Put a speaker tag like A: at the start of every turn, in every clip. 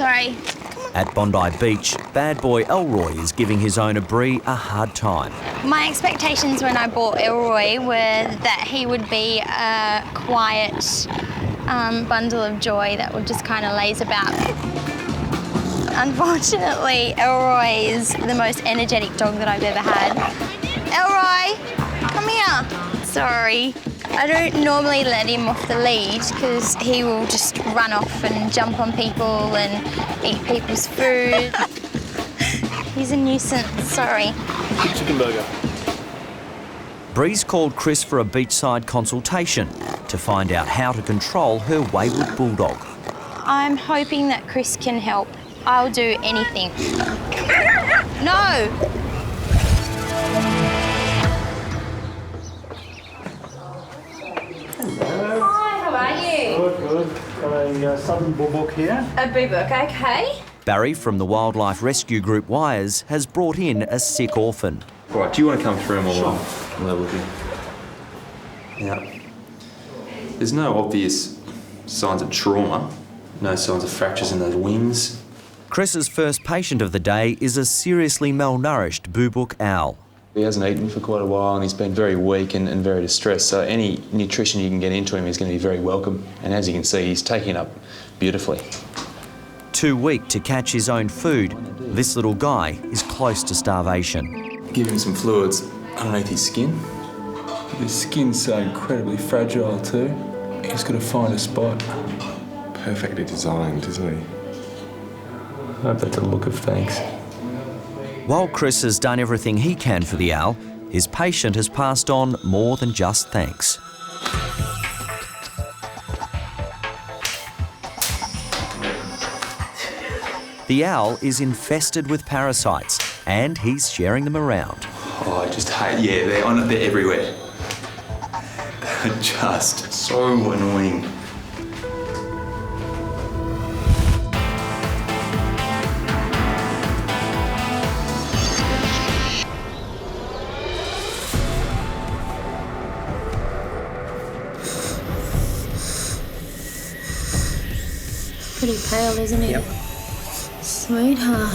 A: Sorry.
B: At Bondi Beach, bad boy Elroy is giving his owner Bree a hard time.
A: My expectations when I bought Elroy were that he would be a quiet bundle of joy that would just kind of laze about. Unfortunately, Elroy is the most energetic dog that I've ever had. Elroy, come here. Sorry. I don't normally let him off the lead because he will just run off and jump on people and eat people's food. He's a nuisance, sorry.
C: Chicken burger.
B: Bree's called Chris for a beachside consultation to find out how to control her wayward bulldog.
A: I'm hoping that Chris can help. I'll do anything. No! Hi, how are you?
C: Good. Got a southern Boobook here.
A: A Boobook, okay.
B: Barry from the wildlife rescue group Wires has brought in a sick orphan.
D: All right, do you want to come through and we'll have a look in? Yeah. There's no obvious signs of trauma, no signs of fractures in those wings.
B: Chris's first patient of the day is a seriously malnourished Boobook owl.
D: He hasn't eaten for quite a while and he's been very weak and very distressed, so any nutrition you can get into him is going to be very welcome. And as you can see, he's taking it up beautifully.
B: Too weak to catch his own food, this little guy is close to starvation.
D: Give him some fluids underneath his skin.
E: His skin's so incredibly fragile too. He's got to find a spot.
F: Perfectly designed, isn't he?
E: I hope that's a look of thanks.
B: While Chris has done everything he can for the owl, his patient has passed on more than just thanks. The owl is infested with parasites and he's sharing them around.
D: Oh, I just hate, yeah, they're everywhere. They're just so annoying.
A: Pretty pale, isn't he?
D: Yep.
A: Sweetheart.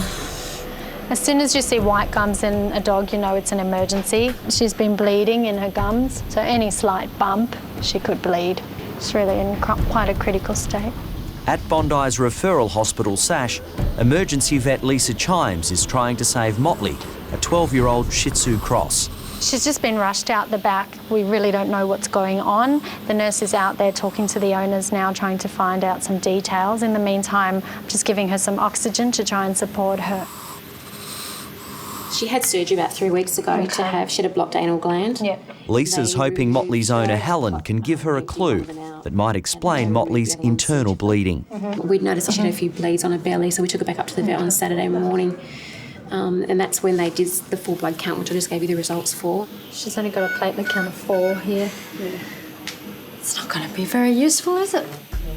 G: As soon as you see white gums in a dog, you know it's an emergency. She's been bleeding in her gums, so any slight bump, she could bleed. She's really in quite a critical state.
B: At Bondi's referral hospital SASH, emergency vet Lisa Chimes is trying to save Motley, a 12-year-old Shih Tzu cross.
G: She's just been rushed out the back. We really don't know what's going on. The nurse is out there talking to the owners now, trying to find out some details. In the meantime, I'm just giving her some oxygen to try and support her.
H: She had surgery about 3 weeks ago she had a blocked anal gland.
G: Yeah.
B: Lisa's hoping Motley's owner Helen can give her a clue that might explain Motley's internal bleeding.
H: We'd noticed she had a few bleeds on her belly, so we took her back up to the vet on Saturday morning. And that's when they did the full blood count, which I just gave you the results for.
G: She's only got a platelet count of 4 here.
H: Yeah.
G: It's not going to be very useful, is it?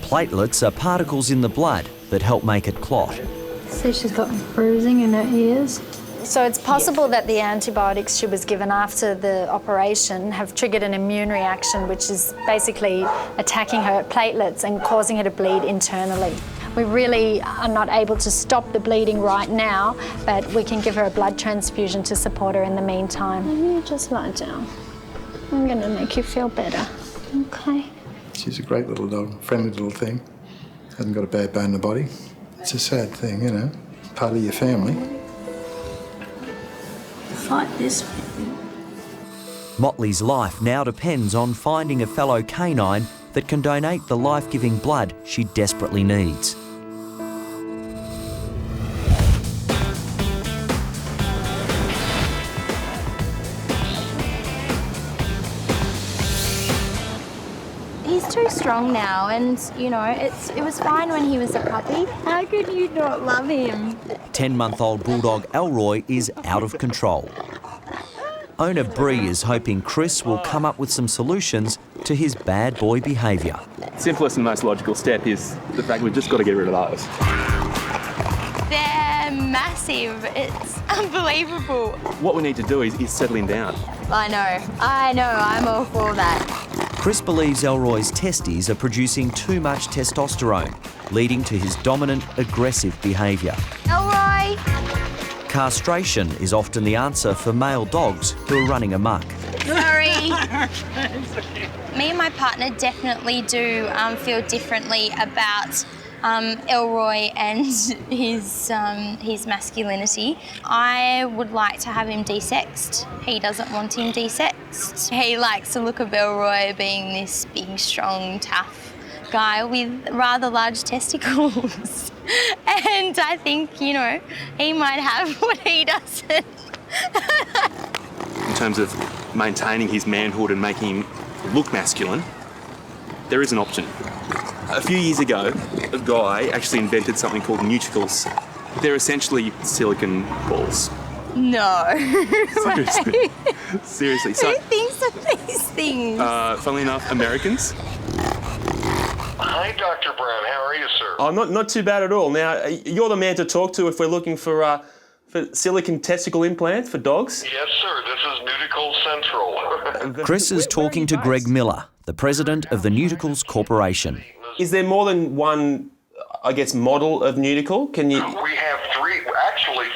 B: Platelets are particles in the blood that help make it clot.
G: See, she's got bruising in her ears. So it's possible that the antibiotics she was given after the operation have triggered an immune reaction, which is basically attacking her platelets and causing her to bleed internally. We really are not able to stop the bleeding right now, but we can give her a blood transfusion to support her in the meantime. Maybe you just lie down. I'm going to make you feel better, okay?
F: She's a great little dog, friendly little thing. Hasn't got a bad bone in the body. It's a sad thing, you know, part of your family.
A: Fight this.
B: Motley's life now depends on finding a fellow canine that can donate the life-giving blood she desperately needs.
A: He's too strong now, and you know, it was fine when he was a puppy. How could you not love him?
B: 10-month-old bulldog Elroy is out of control. Owner Bree is hoping Chris will come up with some solutions to his bad boy behaviour.
C: Simplest and most logical step is the fact we've just got to get rid of those.
A: They're massive. It's unbelievable.
C: What we need to do is settle him down.
A: I know. I'm all for that.
B: Chris believes Elroy's testes are producing too much testosterone, leading to his dominant, aggressive behaviour.
A: Elroy!
B: Castration is often the answer for male dogs who are running amok.
A: Sorry. Me and my partner definitely do feel differently about Elroy and his masculinity. I would like to have him desexed. He doesn't want him desexed. He likes the look of Elroy being this big, strong, tough guy with rather large testicles. And I think, you know, he might have what he doesn't.
C: In terms of maintaining his manhood and making him look masculine, there is an option. A few years ago, a guy actually invented something called neutricals. They're essentially silicone balls.
A: No.
C: Seriously. Seriously.
A: Who thinks of these things?
C: Funnily enough, Americans.
I: Hi, Dr. Brown. How are you, sir?
J: Oh, not too bad at all. Now, you're the man to talk to if we're looking for silicone testicle implants for dogs.
I: Yes, sir. This is Nudicle Central.
B: Chris is talking to Greg Miller, the president of the Nuticals Corporation.
J: Is there more than one, I guess, model of Nudicle? Can you?
I: We have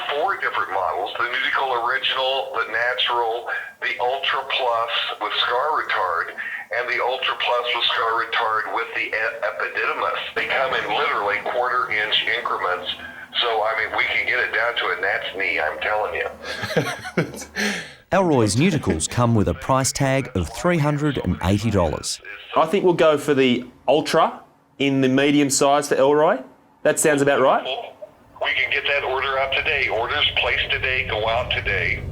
I: four different models. The Nudicle Original, the Natural, the Ultra Plus with scar retard, and the Ultra Plus with scar retard with the epididymis. They come in literally quarter-inch increments. So, I mean, we can get it down to a gnat's knee, I'm telling you.
B: Elroy's Nuticals come with a price tag of $380.
J: I think we'll go for the Ultra in the medium size for Elroy. That sounds about right.
I: We can get that order out today. Orders placed today, go out today.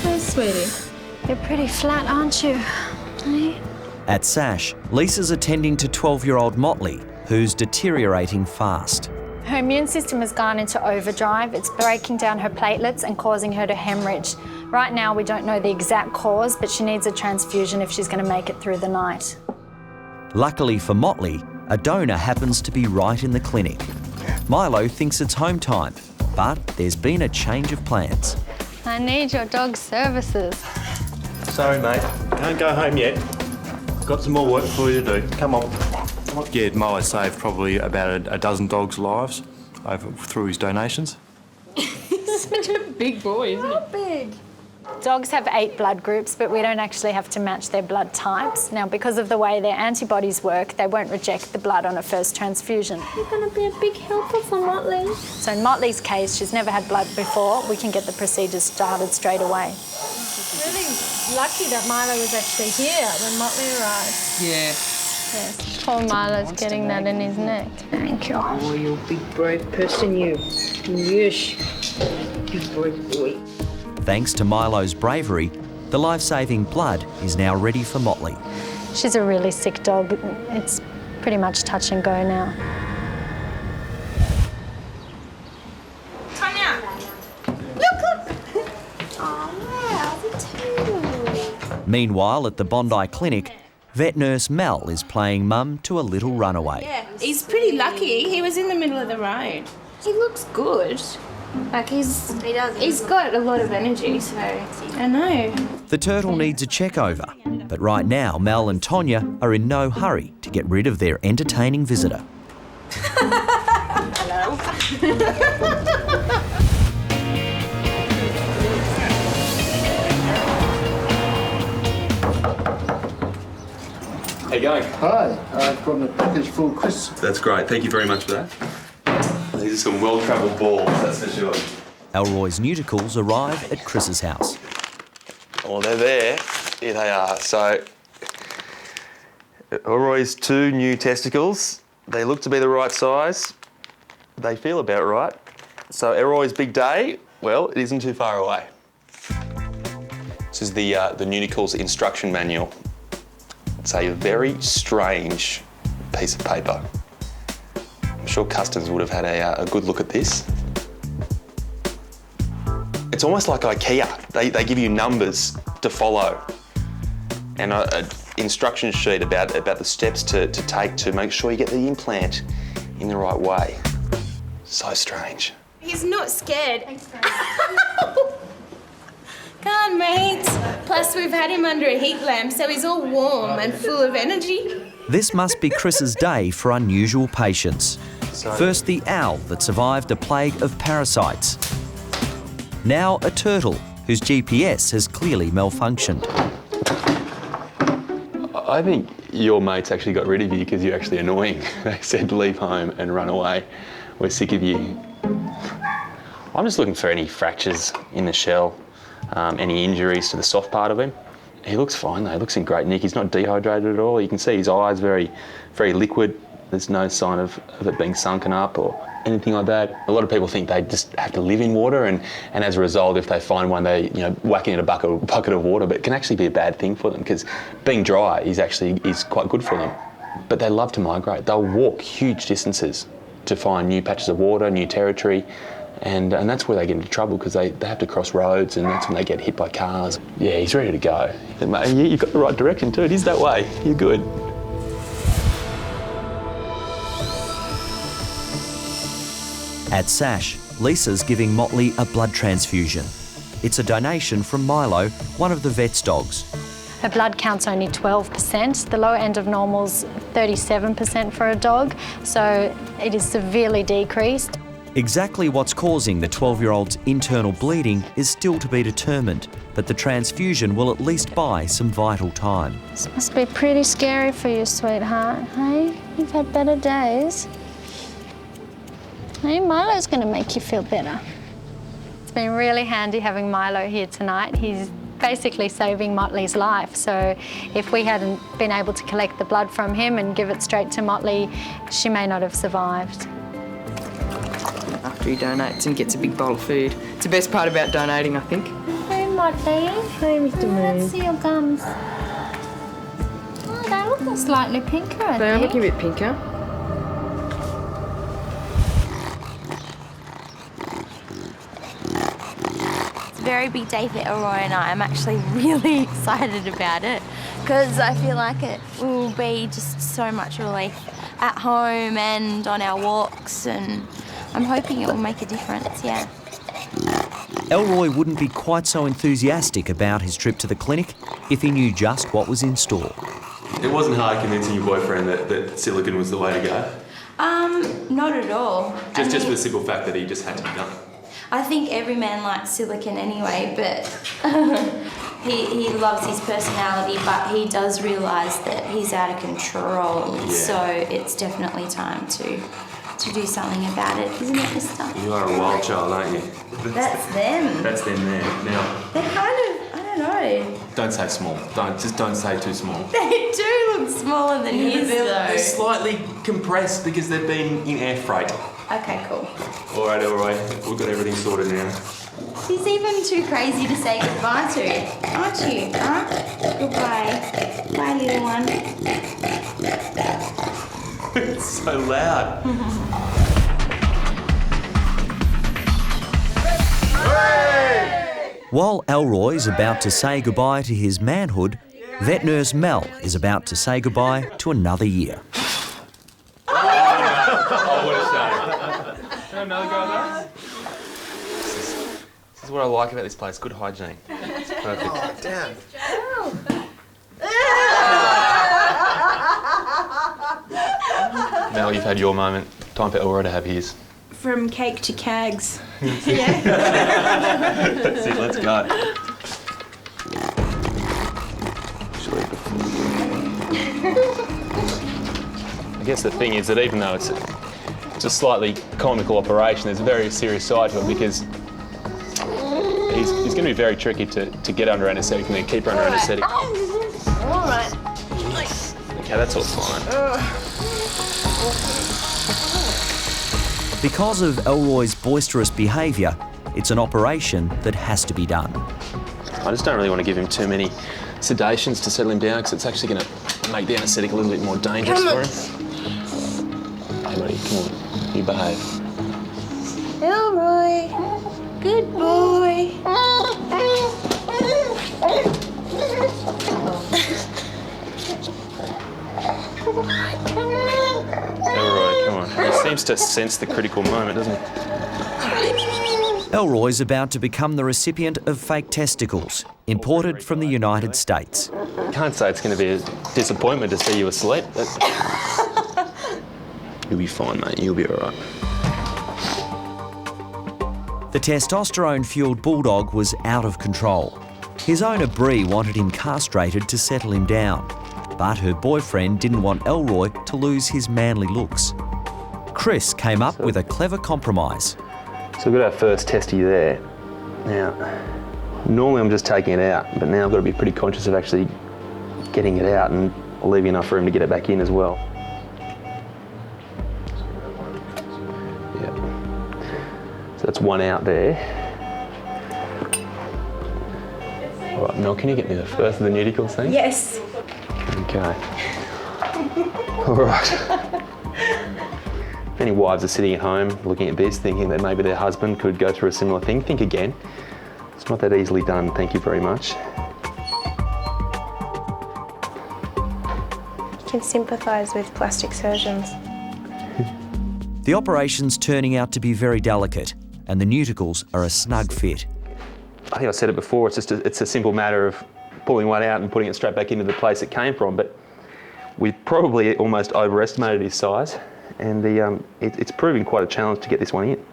G: Hey, sweetie. You're pretty flat, aren't you? Hey?
B: At Sash, Lisa's attending to 12-year-old Motley, who's deteriorating fast.
G: Her immune system has gone into overdrive. It's breaking down her platelets and causing her to hemorrhage. Right now, we don't know the exact cause, but she needs a transfusion if she's going to make it through the night.
B: Luckily for Motley, a donor happens to be right in the clinic. Milo thinks it's home time, but there's been a change of plans.
A: I need your dog's services.
K: Sorry, mate. Can't go home yet. Got some more work for you to do. Come on. Yeah, Milo saved probably about a dozen dogs' lives through his donations.
L: He's such a big boy, isn't he?
G: How big? Dogs have 8 blood groups, but we don't actually have to match their blood types. Now, because of the way their antibodies work, they won't reject the blood on a first transfusion.
L: You're going to be a big helper for Motley.
G: So in Motley's case, she's never had blood before. We can get the procedure started straight away.
L: Really lucky that Milo was actually here when Motley arrived.
K: Yeah.
A: Yes, poor Milo's getting that in his neck. Thank you.
M: Oh, you big brave person, you. Yes. Big brave boy.
B: Thanks to Milo's bravery, the life-saving blood is now ready for Motley.
G: She's a really sick dog. It's pretty much touch and go now.
L: Tanya! Look! Oh, wow,
B: Meanwhile, at the Bondi clinic, vet nurse Mel is playing mum to a little runaway.
L: Yeah, he's pretty lucky. He was in the middle of the road. He looks good. Like he's got a lot of energy, so I know.
B: The turtle needs a check over, but right now Mel and Tonya are in no hurry to get rid of their entertaining visitor.
L: Hello.
C: How you going?
F: Hi, I've got a package full, Chris.
C: That's great. Thank you very much for that. These are some well-travelled balls, that's for sure.
B: Elroy's Nuticals arrive at Chris's house.
J: Well, they're there. Here they are. So, Elroy's 2 new testicles. They look to be the right size. They feel about right. So, Elroy's big day, well, it isn't too far away. This is the Nuticals instruction manual. It's a very strange piece of paper. I'm sure customers would have had a good look at this. It's almost like IKEA. They give you numbers to follow and an instruction sheet about the steps to take to make sure you get the implant in the right way. So strange.
L: He's not scared. Come on, mate. Plus, we've had him under a heat lamp, so he's all warm and full of energy.
B: This must be Chris's day for unusual patients. First, the owl that survived a plague of parasites. Now, a turtle whose GPS has clearly malfunctioned.
J: I think your mates actually got rid of you because you're actually annoying. They said leave home and run away. We're sick of you. I'm just looking for any fractures in the shell, any injuries to the soft part of him. He looks fine though, he looks in great nick. He's not dehydrated at all. You can see his eyes very, very liquid. There's no sign of it being sunken up or anything like that. A lot of people think they just have to live in water and as a result, if they find one, they whack it in a bucket of water, but it can actually be a bad thing for them because being dry is quite good for them. But they love to migrate. They'll walk huge distances to find new patches of water, new territory, and that's where they get into trouble because they have to cross roads and that's when they get hit by cars. Yeah, he's ready to go. You've got the right direction too, it is that way, you're good.
B: At Sash, Lisa's giving Motley a blood transfusion. It's a donation from Milo, one of the vet's dogs.
G: Her blood count's only 12%. The low end of normal's 37% for a dog, so it is severely decreased.
B: Exactly what's causing the 12-year-old's internal bleeding is still to be determined, but the transfusion will at least buy some vital time.
G: This must be pretty scary for you, sweetheart, hey? You've had better days. Hey, Milo's going to make you feel better. It's been really handy having Milo here tonight. He's basically saving Motley's life, so if we hadn't been able to collect the blood from him and give it straight to Motley, she may not have survived.
N: After he donates and gets a big bowl of food. It's the best part about donating, I think.
L: Hey, Motley.
N: Hey, Mr. Moon.
L: Let's see your gums. Oh, they're looking slightly pinker, I think.
N: They are looking a bit pinker.
A: Very big day for Elroy and I. I'm actually really excited about it because I feel like it will be just so much relief at home and on our walks, and I'm hoping it will make a difference, yeah.
B: Elroy wouldn't be quite so enthusiastic about his trip to the clinic if he knew just what was in store.
D: It wasn't hard convincing your boyfriend that silicone was the way to go?
A: Not at all.
D: Just for the simple fact that he just had to be done.
A: I think every man likes silicone anyway, but he loves his personality, but he does realise that he's out of control, so it's definitely time to do something about it, isn't it, mister?
D: You are a wild child, aren't you?
A: That's them.
D: That's them there. Now,
A: They're kind of, I don't know.
D: don't say small. Don't say too small.
A: They do look smaller than his, though.
D: They're slightly compressed because they've been in air freight.
A: Okay, cool.
D: All right, we've got everything sorted now.
A: He's even too crazy to say goodbye to, aren't you? Huh? Goodbye. Bye, little one.
D: It's so loud.
B: While Elroy's about to say goodbye to his manhood, vet nurse Mel is about to say goodbye to another year.
D: Another go at that? This is what I like about this place, good hygiene. It's perfect.
N: Oh, damn.
D: Mel, you've had your moment. Time for Elroy to have his.
L: From cake to cags.
D: That's it, let's go. I guess the thing is that even though it's a slightly comical operation, there's a very serious side to it because he's going to be very tricky to get under anaesthetic and then keep her under anaesthetic.
L: All right.
D: Okay, that's all fine.
B: Because of Elroy's boisterous behaviour, it's an operation that has to be done.
D: I just don't really want to give him too many sedations to settle him down because it's actually going to make the anaesthetic a little bit more dangerous for him. Hey, buddy, come on. You behave.
L: Elroy. Good boy.
D: Elroy, come on. He seems to sense the critical moment, doesn't he?
B: Elroy's about to become the recipient of fake testicles, imported from the United States.
D: Can't say it's going to be a disappointment to see you asleep. You'll be fine, mate. You'll be all right.
B: The testosterone-fuelled Bulldog was out of control. His owner, Bree, wanted him castrated to settle him down, but her boyfriend didn't want Elroy to lose his manly looks. Chris came up with a clever compromise.
D: So we've got our first testy there. Now, normally I'm just taking it out, but now I've got to be pretty conscious of actually getting it out and leaving enough room to get it back in as well. Yeah. So that's one out there. All right, Mel, can you get me the first of the nudicles thing?
L: Yes.
D: Okay. All right. If any wives are sitting at home looking at this, thinking that maybe their husband could go through a similar thing, think again. It's not that easily done, thank you very much.
L: You can sympathise with plastic surgeons.
B: The operation's turning out to be very delicate, and the nudicles are a snug fit.
D: I think I said it before, it's a simple matter of pulling one out and putting it straight back into the place it came from, but we probably almost overestimated his size, and it's proving quite a challenge to get this one in.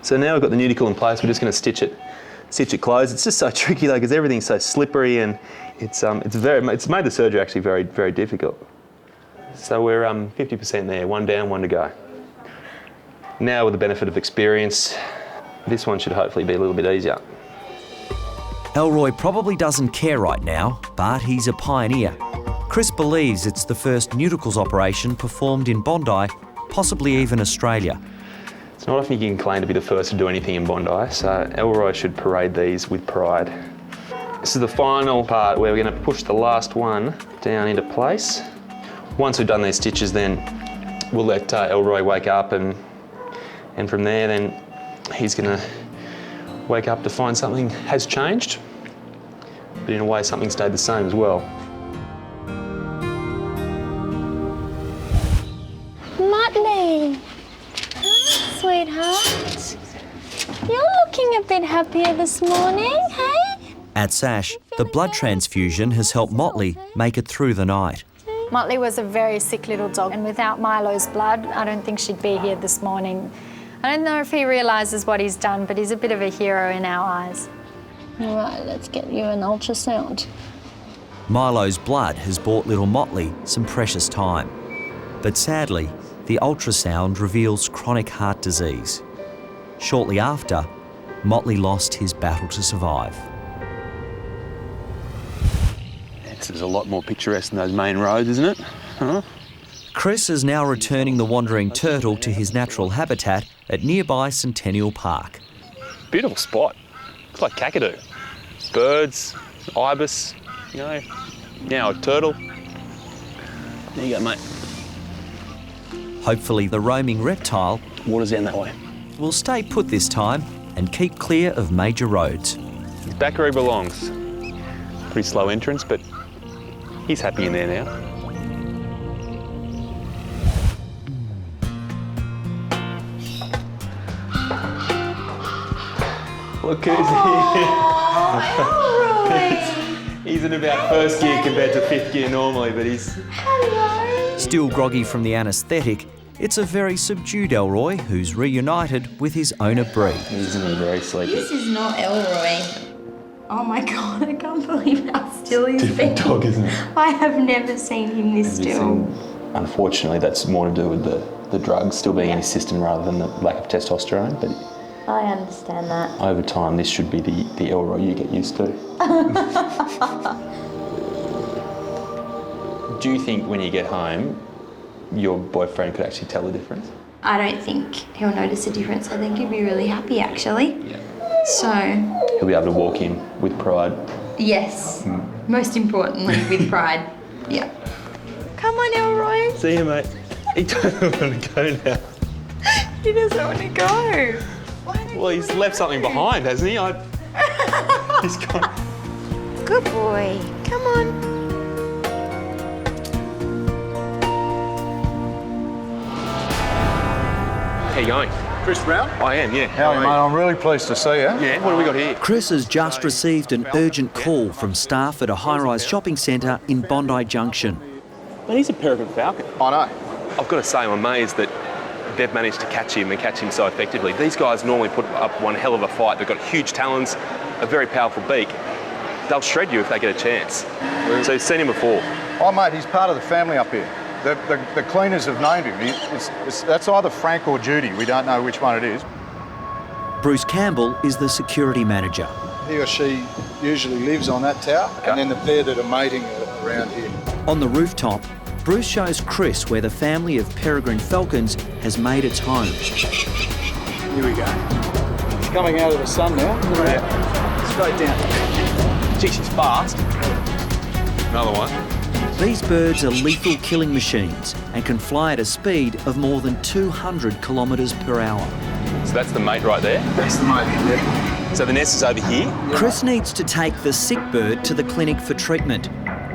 D: So now we've got the nudicle in place, we're just going to stitch it closed. It's just so tricky though, because everything's so slippery, and it's made the surgery actually very, very difficult. So we're 50% there, one down, one to go. Now with the benefit of experience, this one should hopefully be a little bit easier.
B: Elroy probably doesn't care right now, but he's a pioneer. Chris believes it's the first nudicles operation performed in Bondi, possibly even Australia.
D: It's not often you can claim to be the first to do anything in Bondi, so Elroy should parade these with pride. This is the final part where we're going to push the last one down into place. Once we've done these stitches, then we'll let Elroy wake up, and from there then he's going to wake up to find something has changed, but in a way something stayed the same as well.
A: Motley! Hi, sweetheart. You're looking a bit happier this morning, hey?
B: At Sash, the blood transfusion has helped Motley make it through the night.
G: Motley was a very sick little dog, and without Milo's blood, I don't think she'd be here this morning. I don't know if he realises what he's done, but he's a bit of a hero in our eyes.
A: All right, let's get you an ultrasound.
B: Milo's blood has bought little Motley some precious time. But sadly, the ultrasound reveals chronic heart disease. Shortly after, Motley lost his battle to survive.
D: This is a lot more picturesque than those main roads, isn't it? Huh?
B: Chris is now returning the wandering turtle to his natural habitat at nearby Centennial Park.
D: Beautiful spot. It's like Kakadu. Birds, ibis, you know, now a turtle. There you go, mate.
B: Hopefully the roaming reptile
D: Water's down that way.
B: will stay put this time and keep clear of major roads.
D: He's back where he belongs. Pretty slow entrance, but he's happy in there now. Look who's here. He's in about first gear compared to fifth gear normally, but he's...
B: Still groggy from the anaesthetic, it's a very subdued Elroy who's reunited with his owner Bree.
D: He's very sleepy.
A: This is not Elroy. Oh my God, I can't believe how still he's been.
D: Different dog, isn't it?
A: I have never seen him this still.
D: Unfortunately, that's more to do with the drugs still being in his system rather than the lack of testosterone, but
A: I understand that.
D: over time this should be the Elroy you get used to. Do you think when you get home, your boyfriend could actually tell the difference?
A: I don't think he'll notice a difference. I think he'll be really happy actually.
D: Yeah.
A: So...
D: He'll be able to walk in with pride.
A: Yes. Most importantly, with pride. Yeah. Come on, Elroy.
D: See you, mate. He doesn't want to go now.
A: He doesn't want to go.
D: Well, he's left something behind, hasn't he? He's gone.
A: Good boy. Come on.
C: How you going?
O: Chris Brown?
C: I am, yeah.
O: How are you, mate? I'm really pleased to see you.
C: Yeah, what have we got here?
B: Chris has just received an urgent call from staff at a high-rise shopping centre in Bondi Junction.
C: But he's a peregrine falcon.
O: I know.
C: I've got to say, I'm amazed that they've managed to catch him and catch him so effectively. These guys normally put up one hell of a fight. They've got huge talons, a very powerful beak. They'll shred you if they get a chance. So you've seen him before?
O: Oh, mate, he's part of the family up here. The cleaners have named him. That's either Frank or Judy. We don't know which one it is.
B: Bruce Campbell is the security manager.
O: He or she usually lives on that tower, and then the pair that are mating are around here.
B: On the rooftop, Bruce shows Chris where the family of peregrine falcons has made its home.
O: Here we go. It's coming out of the sun now. Yeah. Straight down.
C: Gee, she's fast. Another one.
B: These birds are lethal killing machines and can fly at a speed of more than 200 kilometres per hour.
C: So that's the mate right there?
O: That's the mate, yeah.
C: So the nest is over here?
B: Chris needs to take the sick bird to the clinic for treatment,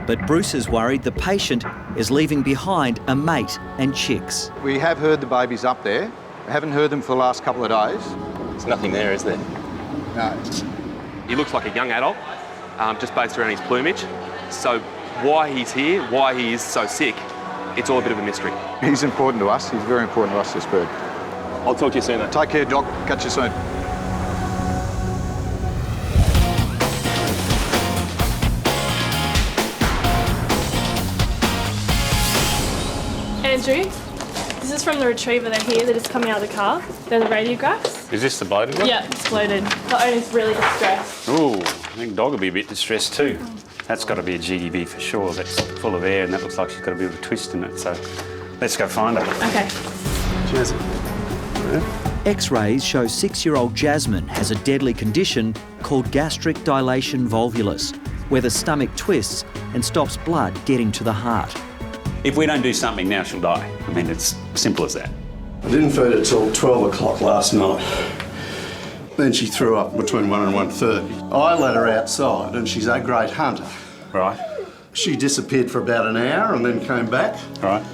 B: but Bruce is worried the patient is leaving behind a mate and chicks.
O: We have heard the babies up there. We haven't heard them for the last couple of days.
C: There's nothing there, is there?
O: No.
C: He looks like a young adult, just based around his plumage. So why he's here, why he is so sick, it's all a bit of a mystery.
O: He's important to us. He's very important to us, this bird.
C: I'll talk to you soon, though.
O: Take care, Doc. Catch you soon.
P: Andrew, this is from the retriever they're here that is coming out of the car. They're the radiographs.
Q: Is this the bloated one?
P: Yeah, it's bloated. The owner's really distressed.
Q: Ooh, I think dog will be a bit distressed too. That's got to be a GDV for sure. That's full of air and that looks like she's got a bit of a twist in it. So let's go find her.
P: Okay.
Q: Cheers.
B: X-rays show 6-year-old Jasmine has a deadly condition called gastric dilation volvulus, where the stomach twists and stops blood getting to the heart.
Q: If we don't do something now, she'll die. I mean, it's simple as that.
R: I didn't feed her till 12 o'clock last night. Then she threw up between 1 and 1:30. I let her outside and she's a great hunter.
Q: Right.
R: She disappeared for about an hour and then came back.
Q: Right.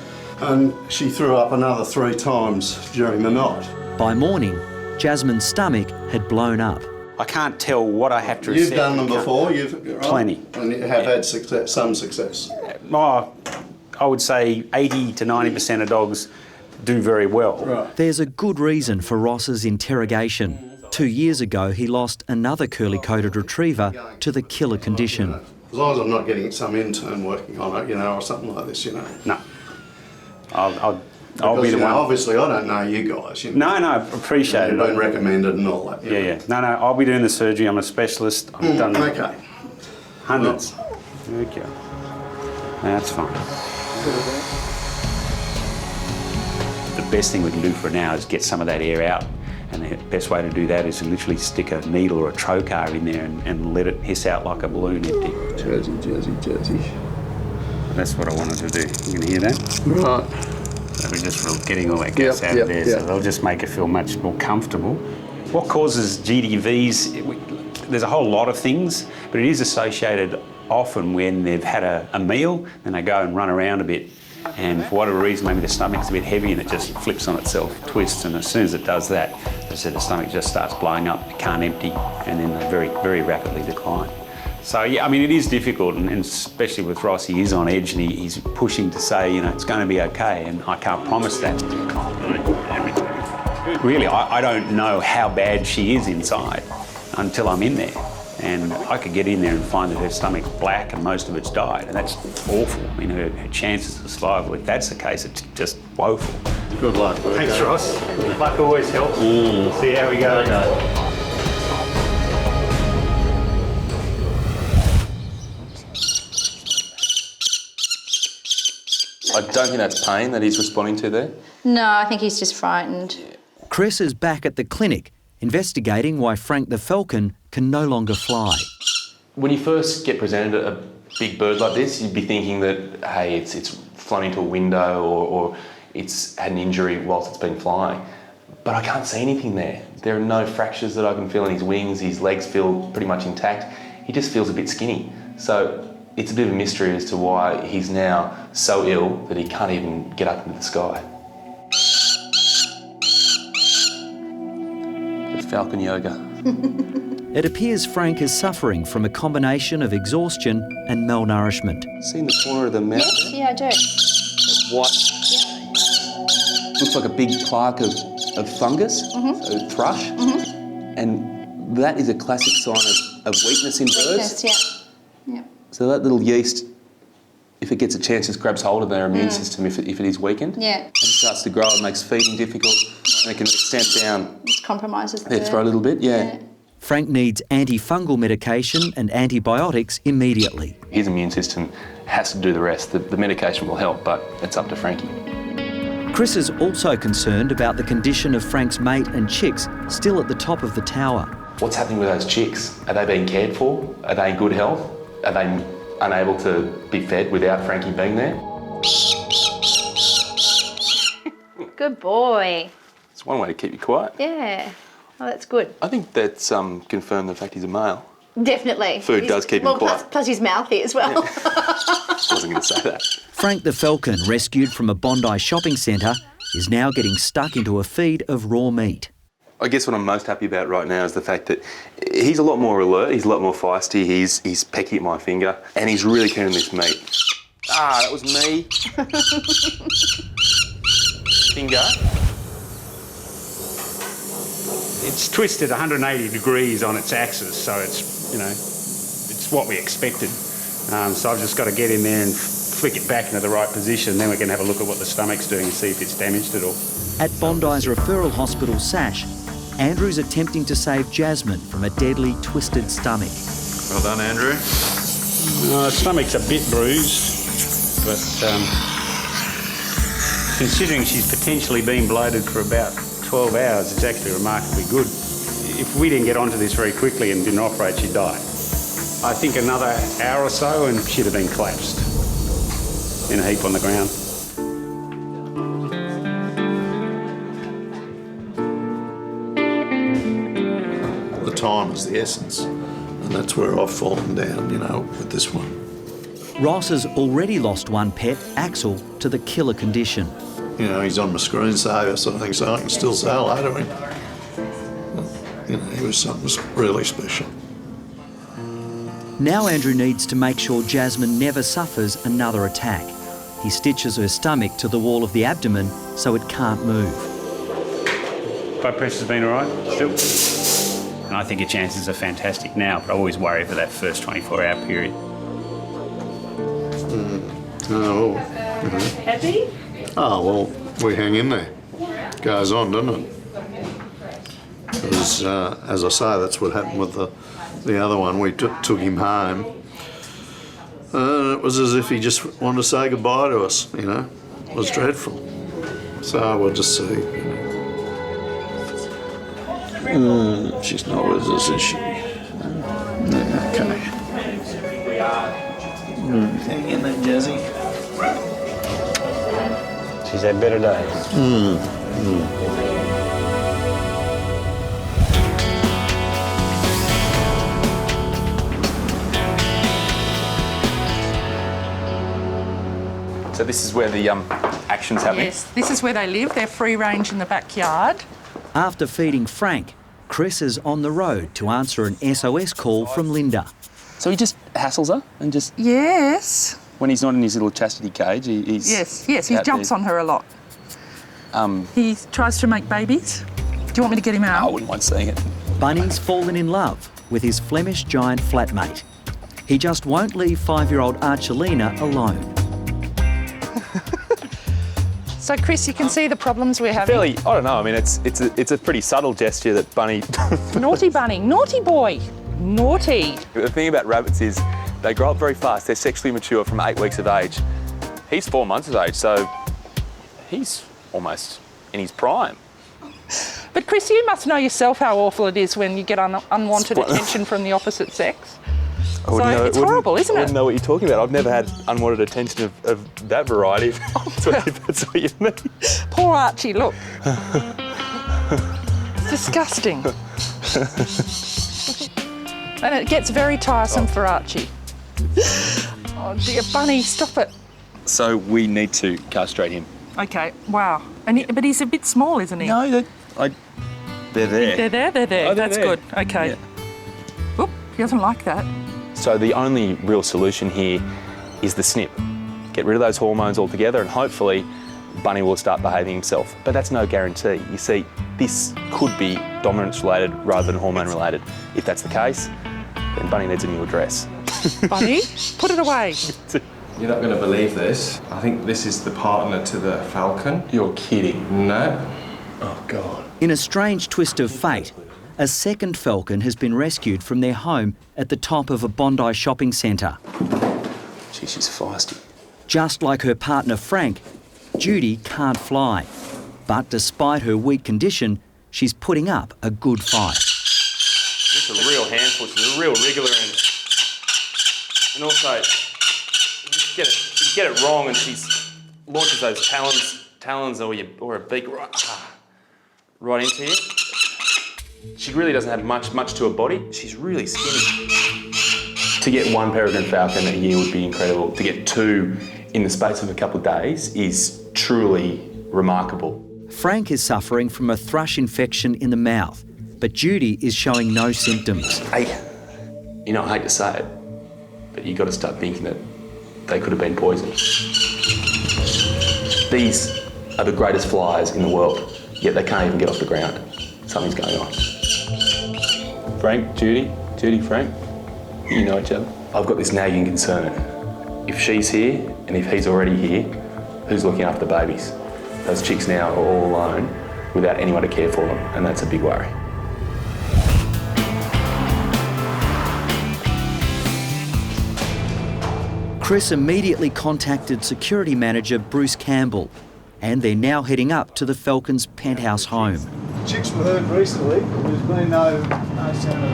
R: And she threw up another 3 times during the night.
B: By morning, Jasmine's stomach had blown up.
Q: I can't tell what I have to
R: You've
Q: accept.
R: done them before?
Q: Plenty.
R: And you have had success, some success?
Q: Oh, I would say 80 to 90% of dogs do very well.
R: Right.
B: There's a good reason for Ross's interrogation. 2 years ago, he lost another curly-coated retriever to the killer condition.
R: As long as I'm not getting some intern working on it, or something like this,
Q: No. I'll
R: Because,
Q: be the one.
R: Obviously, I don't know you guys.
Q: No, appreciate it.
R: You've been recommended and all that.
Q: Yeah. No, I'll be doing the surgery. I'm a specialist. I've done
R: okay.
Q: hundreds. Okay. That's fine. The best thing we can do for now is get some of that air out. And the best way to do that is to literally stick a needle or a trocar in there and let it hiss out like a balloon empty.
R: Jersey.
Q: That's what I wanted to do. You can hear that?
R: Right.
Q: So we're just getting all that gas out of there, so they'll just make it feel much more comfortable. What causes GDVs? There's a whole lot of things, but it is associated often when they've had a meal, then they go and run around a bit, and for whatever reason, maybe the stomach's a bit heavy and it just flips on itself, twists, and as soon as it does that, as I said, the stomach just starts blowing up, it can't empty, and then they very, very rapidly decline. So yeah, I mean, it is difficult, and especially with Ross, he is on edge and he's pushing to say, it's going to be okay, and I can't promise that. Really, I don't know how bad she is inside until I'm in there. And I could get in there and find that her stomach's black and most of it's died, and that's awful. I mean, her chances of survival, if that's the case, it's just woeful.
R: Good luck.
Q: Thanks, Ross. Luck always helps. See how we go.
C: I don't think that's pain that he's responding to there.
S: No, I think he's just frightened.
B: Chris is back at the clinic, investigating why Frank the Falcon can no longer fly.
C: When you first get presented a big bird like this, you'd be thinking that, hey, it's flown into a window or it's had an injury whilst it's been flying. But I can't see anything there. There are no fractures that I can feel in his wings. His legs feel pretty much intact. He just feels a bit skinny. So it's a bit of a mystery as to why he's now so ill that he can't even get up into the sky.
J: Falcon yoga.
B: It appears Frank is suffering from a combination of exhaustion and malnourishment.
J: See in the corner of the mouth?
S: Yes, yeah, I do.
J: What looks like a big plaque of fungus, so thrush, and that is a classic sign of weakness in birds.
S: Weakness, yeah.
J: So that little yeast, if it gets a chance, just grabs hold of their immune system if it is weakened.
S: Yeah.
J: And starts to grow, it makes feeding difficult, and it can extend down
S: It compromises the
J: their
S: bird.
J: throat a little bit, yeah.
B: Frank needs antifungal medication and antibiotics immediately.
J: His immune system has to do the rest. The medication will help, but it's up to Frankie.
B: Chris is also concerned about the condition of Frank's mate and chicks still at the top of the tower.
J: What's happening with those chicks? Are they being cared for? Are they in good health? Are they unable to be fed without Frankie being there?
S: Good boy.
J: It's one way to keep you quiet.
S: Yeah. Oh, that's good.
J: I think that's confirmed the fact he's a male.
S: Definitely.
J: Food does keep him quiet.
S: Plus he's mouthy as well.
J: I wasn't going to say that.
B: Frank the Falcon, rescued from a Bondi shopping centre, is now getting stuck into a feed of raw meat.
J: I guess what I'm most happy about right now is the fact that he's a lot more alert, he's a lot more feisty, he's pecking at my finger, and he's really keen on this meat. Ah, that was me. Finger.
Q: It's twisted 180 degrees on its axis, so it's, you know, it's what we expected. So I've just got to get in there and flick it back into the right position, then we can have a look at what the stomach's doing and see if it's damaged at all.
B: At Bondi's referral hospital, Sash, Andrew's attempting to save Jasmine from a deadly twisted stomach.
K: Well done, Andrew.
Q: Stomach's a bit bruised, but considering she's potentially been bloated for about 12 hours, it's actually remarkably good. If we didn't get onto this very quickly and didn't operate, she'd die. I think another hour or so and she'd have been collapsed in a heap on the ground.
R: The time is the essence, and that's where I've fallen down, you know, with this one.
B: Ross has already lost one pet, Axel, to the killer condition.
R: You know, he's on my screensaver sort of thing, so I can still say hello to him. You know, he was something really special.
B: Now Andrew needs to make sure Jasmine never suffers another attack. He stitches her stomach to the wall of the abdomen so it can't move.
Q: Blood pressure's been all right, still? And I think your chances are fantastic now, but I always worry for that first 24-hour period.
P: Happy?
R: Oh, well, we hang in there. Goes on, doesn't it? Because, as I say, that's what happened with the other one. We took him home. It was as if he just wanted to say goodbye to us, you know. It was dreadful. So we'll just see. She's not with us, is she? Yeah, okay. Hang in there, Jazzy.
Q: She's had better days.
C: So this is where the action's happening?
T: Yes, this is where they live. They're free range in the backyard.
B: After feeding Frank, Chris is on the road to answer an SOS call from Linda.
J: So he just hassles her and just...
T: Yes.
J: When he's not in his little chastity cage, he's...
T: Yes, he jumps on her a lot. He tries to make babies. Do you want me to get him out?
J: I wouldn't mind seeing it.
B: Bunny's fallen in love with his Flemish giant flatmate. He just won't leave 5-year-old Archelina alone.
T: So, Chris, you can see the problems we're having.
C: Fairly, I don't know, I mean, it's a pretty subtle gesture that Bunny...
T: Naughty Bunny, naughty boy, naughty.
C: The thing about rabbits is they grow up very fast. They're sexually mature from 8 weeks of age. He's 4 months of age, so he's almost in his prime.
T: But, Chris, you must know yourself how awful it is when you get unwanted attention from the opposite sex. So it's horrible, isn't it?
C: I wouldn't know what you're talking about. I've never had unwanted attention of that variety, if that's what you mean.
T: Poor Archie, look. It's disgusting. And it gets very tiresome for Archie. Oh dear, Bunny, stop it.
C: So we need to castrate him.
T: Okay, wow. But he's a bit small, isn't he?
C: No,
J: They're there.
T: They're there.
D: Oh, they're
T: That's
D: there.
T: good. Okay. Oop, he doesn't like that.
D: So the only real solution here is the snip. Get rid of those hormones altogether and hopefully Bunny will start behaving himself. But that's no guarantee. You see, this could be dominance related rather than hormone related. If that's the case, then Bunny needs a new address.
T: Bunny, put it away.
U: You're not going to believe this. I think this is the partner to the Falcon. You're kidding. No. Oh, God.
B: In a strange twist of fate, a second falcon has been rescued from their home at the top of a Bondi shopping centre.
D: Gee, she's feisty.
B: Just like her partner Frank, Judy can't fly. But despite her weak condition, she's putting up a good fight.
D: Just a real handful. She's a real wriggler and also you get it wrong and she launches those talons or a beak right into you. She really doesn't have much to her body. She's really skinny. To get one peregrine falcon a year would be incredible. To get two in the space of a couple of days is truly remarkable.
B: Frank is suffering from a thrush infection in the mouth, but Judy is showing no symptoms.
D: Hey, you know, I hate to say it, but you've got to start thinking that they could have been poisoned. These are the greatest flyers in the world, yet they can't even get off the ground. Something's going on. Frank, Judy, Frank, you know each other. I've got this nagging concern. If she's here and if he's already here, who's looking after the babies? Those chicks now are all alone without anyone to care for them, and that's a big worry.
B: Chris immediately contacted security manager Bruce Campbell, and they're now heading up to the Falcon's penthouse home.
O: Chicks were heard recently, but there's been no sound of...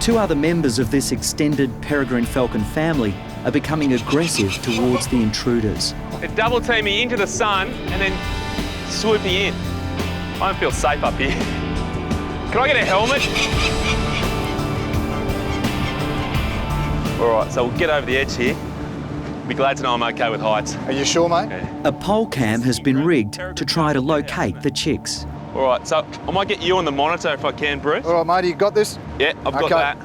B: Two other members of this extended peregrine falcon family are becoming aggressive towards the intruders.
D: They're double teaming into the sun and then swooping in. I don't feel safe up here. Can I get a helmet? All right, so we'll get over the edge here. Be glad to know I'm okay with heights.
O: Are you sure, mate?
D: Yeah.
B: A pole cam has been rigged to try to locate the chicks.
D: All right, so I might get you on the monitor if I can, Bruce.
O: All right, mate, you got this?
D: Yeah, I've got that.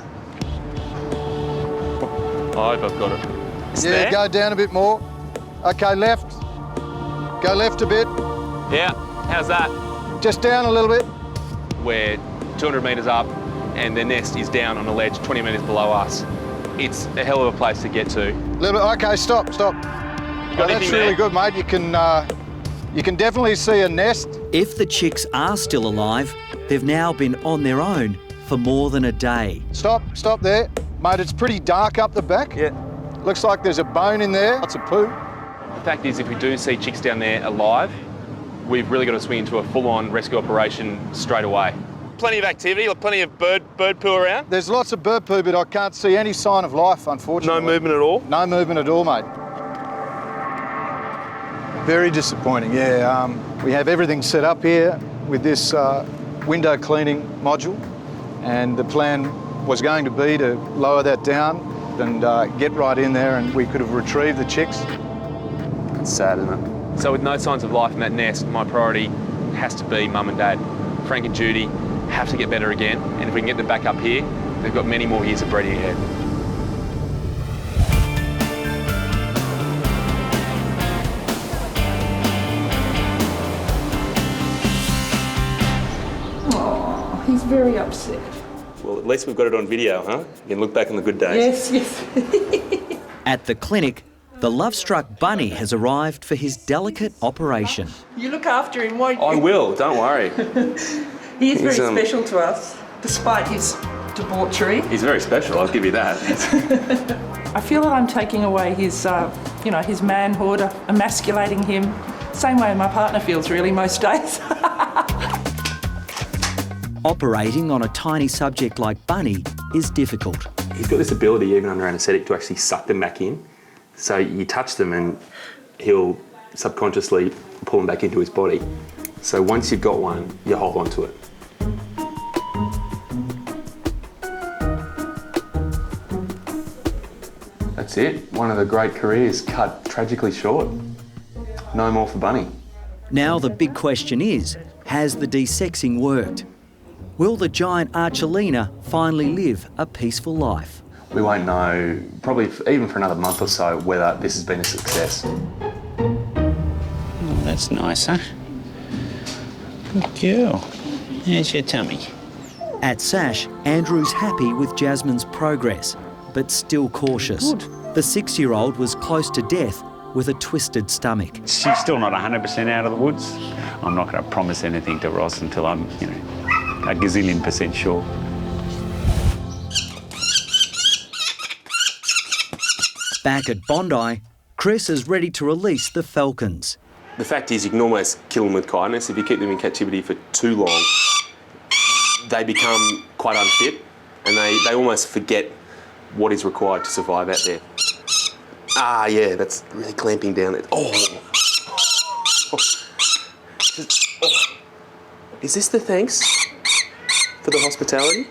D: I hope I've got it. It's there?
O: Go down a bit more. Okay, left. Go left a bit.
D: Yeah, how's that?
O: Just down a little bit.
D: We're 200 metres up and their nest is down on a ledge 20 metres below us. It's a hell of a place to get to.
O: Little bit. Okay, stop. That's really good, mate. You can definitely see a nest.
B: If the chicks are still alive, they've now been on their own for more than a day.
O: Stop there. Mate, it's pretty dark up the back.
D: Yeah.
O: Looks like there's a bone in there. Lots of poo.
D: The fact is, if we do see chicks down there alive, we've really got to swing into a full-on rescue operation straight away. Plenty of activity, plenty of bird poo around.
O: There's lots of bird poo, but I can't see any sign of life, unfortunately.
D: No movement at all?
O: No movement at all, mate. Very disappointing, yeah. We have everything set up here with this window cleaning module, and the plan was going to be to lower that down and get right in there, and we could have retrieved the chicks.
D: It's sad, isn't it? So with no signs of life in that nest, my priority has to be Mum and Dad. Frank and Judy have to get better again, and if we can get them back up here, they've got many more years of breeding ahead.
T: Oh, he's very upset.
D: Well, at least we've got it on video, huh? You can look back on the good days.
T: Yes.
B: At the clinic, the love-struck bunny has arrived for his delicate operation.
T: You look after him, won't you?
D: I will, don't worry.
T: He is very special to us, despite his debauchery.
D: He's very special, I'll give you that.
T: I feel that I'm taking away his, his manhood, emasculating him. Same way my partner feels, really, most days.
B: Operating on a tiny subject like Bunny is difficult.
D: He's got this ability, even under anaesthetic, to actually suck them back in. So you touch them and he'll subconsciously pull them back into his body. So once you've got one, you hold on to it. That's it. One of the great careers cut tragically short. No more for Bunny.
B: Now the big question is, has the desexing worked? Will the giant Archelina finally live a peaceful life?
D: We won't know, probably even for another month or so, whether this has been a success.
Q: Oh, that's nice, huh? Good girl. Here's your tummy.
B: At Sash, Andrew's happy with Jasmine's progress, but still cautious.
Q: Good.
B: The 6-year-old was close to death with a twisted stomach.
Q: She's still not 100% out of the woods. I'm not going to promise anything to Ross until I'm, a gazillion % sure.
B: Back at Bondi, Chris is ready to release the Falcons.
C: The fact is, you can almost kill them with kindness. If you keep them in captivity for too long, they become quite unfit and they almost forget what is required to survive out there. Ah, yeah, that's really clamping down. Oh. Is this the thanks for the hospitality?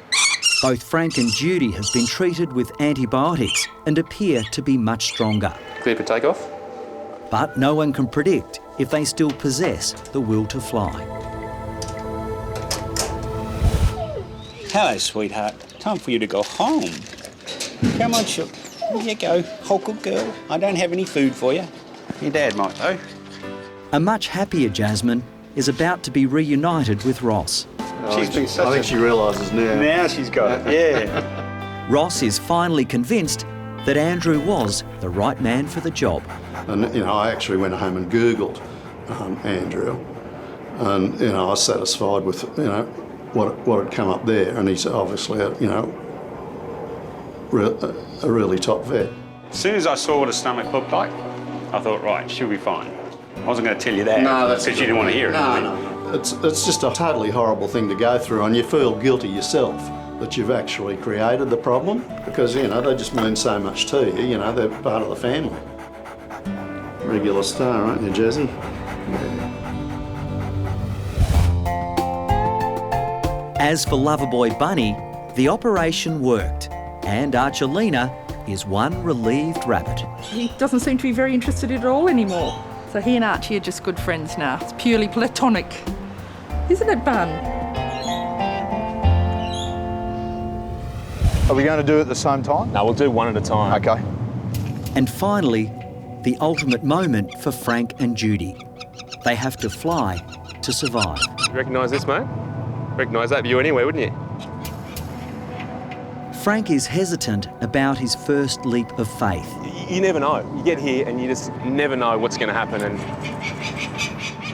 B: Both Frank and Judy have been treated with antibiotics and appear to be much stronger.
C: Clear for takeoff?
B: But no one can predict if they still possess the will to fly.
Q: Hello, sweetheart. Time for you to go home. Come on, Shook. Here you go. Oh, good girl. I don't have any food for you. Your dad might, though.
B: A much happier Jasmine is about to be reunited with Ross.
R: I think she realises now.
Q: Now she's got it, yeah.
B: Ross is finally convinced that Andrew was the right man for the job.
R: And, I actually went home and Googled Andrew. And, I was satisfied with, what had come up there. And he's obviously, a really top vet.
Q: As soon as I saw what a stomach looked like, I thought, right, she'll be fine. I wasn't going to tell you that because you didn't want to hear it.
R: No. It's just a totally horrible thing to go through, and you feel guilty yourself that you've actually created the problem because, they just mean so much to you. They're part of the family. Regular star, aren't you, Jazzy?
B: As for Loverboy Bunny, the operation worked, and Archelina is one relieved rabbit.
T: He doesn't seem to be very interested in it at all anymore. So he and Archie are just good friends now. It's purely platonic. Isn't it, Bun?
O: Are we going to do it at the same time?
D: No, we'll do one at a time.
O: Okay.
B: And finally, the ultimate moment for Frank and Judy. They have to fly to survive.
C: You recognise this, mate? Recognise that view anyway, wouldn't you?
B: Frank is hesitant about his first leap of faith.
C: You never know. You get here and you just never know what's going to happen. And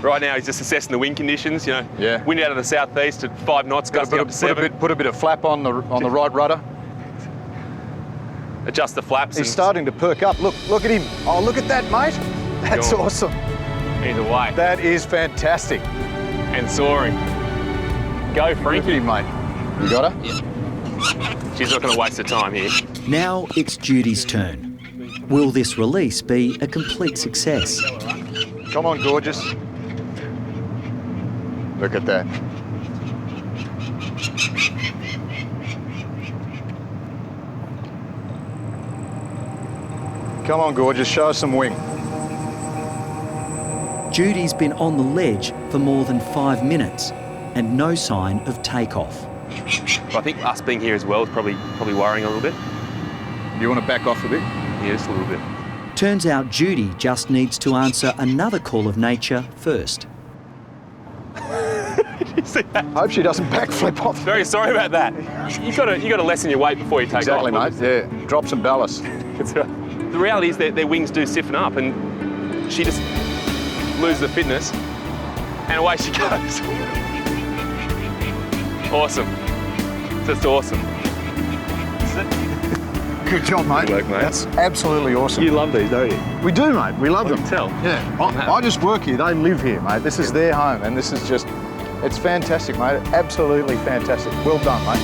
C: right now he's just assessing the wind conditions.
O: Yeah.
C: Wind out of the southeast at 5 knots, gusting up to 7.
O: Put a bit of flap on the right rudder.
C: Adjust the flaps.
O: He's starting to perk up. Look at him. Oh, look at that, mate. That's awesome.
C: He's away.
O: That is fantastic.
C: And soaring. Go, Frank.
O: Look at him, mate. You got her?
C: Yeah. She's not going to waste her time here.
B: Now it's Judy's turn. Will this release be a complete success?
O: Come on, gorgeous. Look at that. Come on, gorgeous, show us some wing.
B: Judy's been on the ledge for more than 5 minutes and no sign of takeoff.
C: I think us being here as well is probably worrying a little bit.
O: You want to back off a bit?
C: Yeah, just a little bit.
B: Turns out Judy just needs to answer another call of nature first.
C: Did you see that?
O: Hope she doesn't backflip off.
C: Very sorry about that. You got to lessen your weight before you take off.
O: Exactly, mate. Yeah, drop some ballast.
C: The reality is that their wings do stiffen up, and she just loses the fitness, and away she goes. Awesome. Just awesome.
O: Good job, mate.
C: Good work, mate.
O: That's absolutely awesome.
C: You love these, don't you?
O: We do, mate. We love them.
C: I can tell.
O: Yeah. I just work here. They live here, mate. This is their home, and this is just, it's fantastic, mate. Absolutely fantastic. Well done, mate.